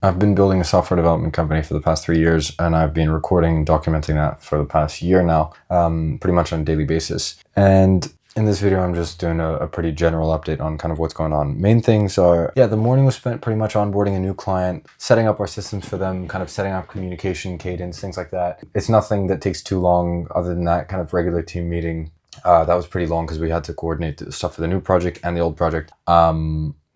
I've been building a software development company for the past 3 years, and I've been recording and documenting that for the past year now, pretty much on a daily basis. And in this video, I'm just doing a pretty general update on kind of what's going on. Main things are, the morning was spent pretty much onboarding a new client, setting up our systems for them, kind of setting up communication cadence, things like that. It's nothing that takes too long other than that kind of regular team meeting. That was pretty long because we had to coordinate the stuff for the new project and the old project.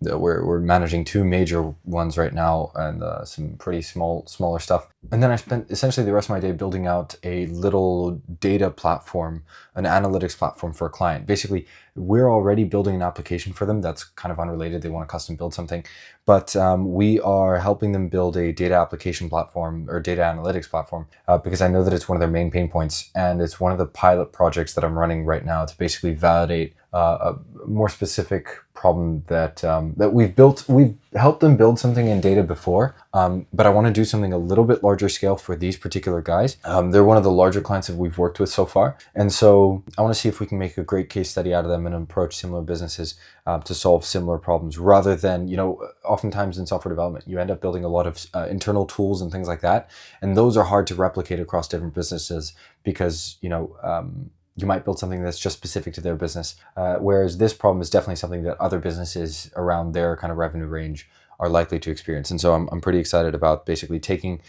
We're managing two major ones right now and some pretty smaller stuff. And then I spent essentially the rest of my day building out a little data platform, an analytics platform for a client. Basically, we're already building an application for them that's kind of unrelated. They want to custom build something, but we are helping them build a data application platform or data analytics platform because I know that it's one of their main pain points, and it's one of the pilot projects that I'm running right now to basically validate a more specific problem that we've built. We've helped them build something in data before, but I want to do something a little bit larger scale for these particular guys. They're one of the larger clients that we've worked with so far, and so I want to see if we can make a great case study out of them and approach similar businesses to solve similar problems, rather than, oftentimes in software development, you end up building a lot of internal tools and things like that, and those are hard to replicate across different businesses because, you might build something that's just specific to their business, whereas this problem is definitely something that other businesses around their kind of revenue range are likely to experience. And so I'm pretty excited about basically taking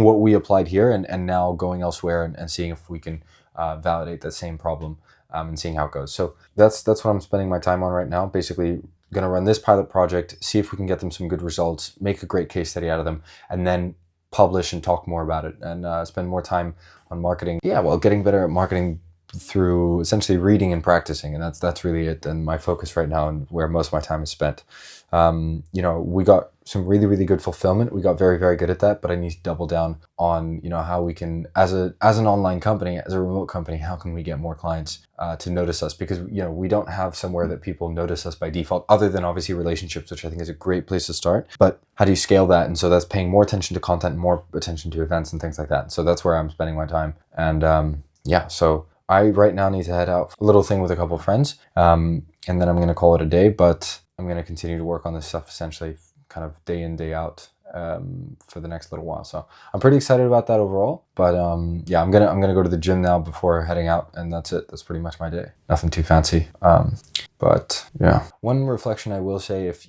what we applied here and now going elsewhere and seeing if we can validate that same problem and seeing how it goes. So that's what I'm spending my time on right now. Basically, going to run this pilot project, see if we can get them some good results, make a great case study out of them, and then publish and talk more about it and spend more time on marketing. Getting better at marketing through essentially reading and practicing, and that's really it, and my focus right now and where most of my time is spent. We got some really good fulfillment. We got very good at that, but I need to double down on how we can, as an online company, as a remote company, how can we get more clients to notice us, because we don't have somewhere that people notice us by default, other than obviously relationships, which I think is a great place to start. But how do you scale that? And so that's paying more attention to content, more attention to events and things like that. So that's where I'm spending my time. And so I right now need to head out for a little thing with a couple of friends, and then I'm going to call it a day, but I'm going to continue to work on this stuff essentially kind of day in, day out for the next little while. So I'm pretty excited about that overall, but I'm going to go to the gym now before heading out, and that's it. That's pretty much my day. Nothing too fancy. But yeah, one reflection I will say, if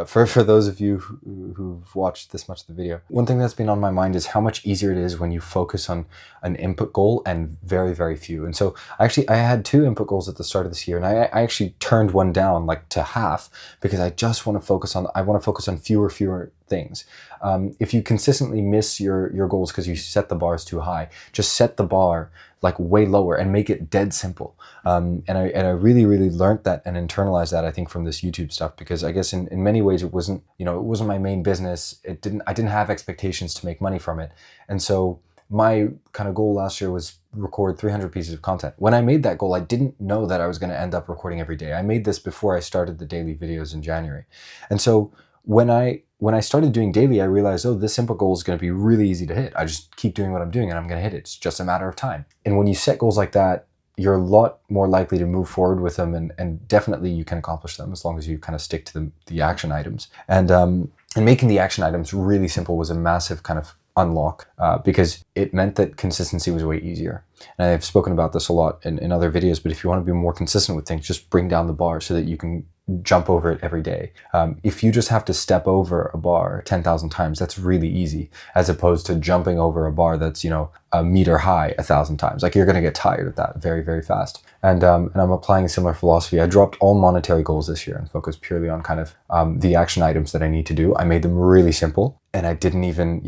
for those of you who've watched this much of the video, one thing that's been on my mind is how much easier it is when you focus on an input goal and very few. And so I had 2 input goals at the start of this year, and I actually turned one down like to half because I just want to focus on fewer things. If you consistently miss your goals because you set the bars too high, just set the bar like way lower and make it dead simple. And I really learned that and internalized that, I think, from this YouTube stuff, because I guess in many ways it wasn't my main business. I didn't have expectations to make money from it. And so my kind of goal last year was record 300 pieces of content. When I made that goal, I didn't know that I was going to end up recording every day. I made this before I started the daily videos in January. And so when I started doing daily, I realized, this simple goal is going to be really easy to hit. I just keep doing what I'm doing and I'm going to hit it. It's just a matter of time. And when you set goals like that, you're a lot more likely to move forward with them, and definitely you can accomplish them as long as you kind of stick to the action items. And making the action items really simple was a massive kind of unlock because it meant that consistency was way easier. And I've spoken about this a lot in other videos, but if you want to be more consistent with things, just bring down the bar so that you can jump over it every day. If you just have to step over a bar 10,000 times, that's really easy, as opposed to jumping over a bar that's, a meter high 1,000 times. Like, you're going to get tired of that very fast. And I'm applying a similar philosophy. I dropped all monetary goals this year and focused purely on kind of the action items that I need to do. I made them really simple, and I didn't even,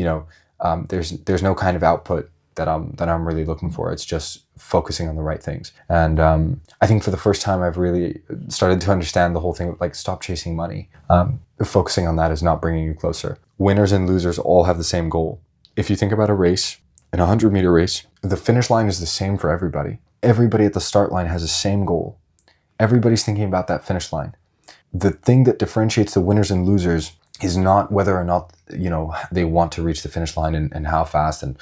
there's no kind of output that I'm really looking for. It's just focusing on the right things. And I think for the first time, I've really started to understand the whole thing of, like, stop chasing money. Focusing on that is not bringing you closer. Winners and losers all have the same goal. If you think about a race, in a 100-meter race, the finish line is the same for everybody. Everybody at the start line has the same goal. Everybody's thinking about that finish line. The thing that differentiates the winners and losers is not whether or not, you know, they want to reach the finish line, and how fast, and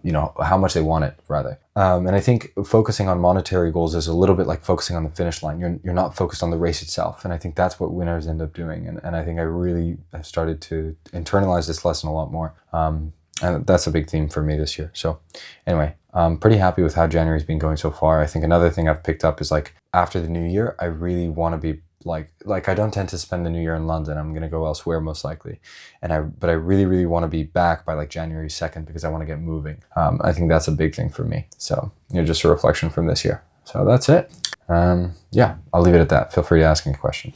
you know, how much they want it, rather. And I think focusing on monetary goals is a little bit like focusing on the finish line. You're not focused on the race itself, and I think that's what winners end up doing. And I think I really have started to internalize this lesson a lot more. And that's a big theme for me this year. So anyway, I'm pretty happy with how January's been going so far. I think another thing I've picked up is, like, after the new year, I really want to be like I don't tend to spend the new year in London. I'm going to go elsewhere most likely. But I really want to be back by like January 2nd, because I want to get moving. I think that's a big thing for me. So, you know, just a reflection from this year. So that's it. Yeah, I'll leave it at that. Feel free to ask any questions.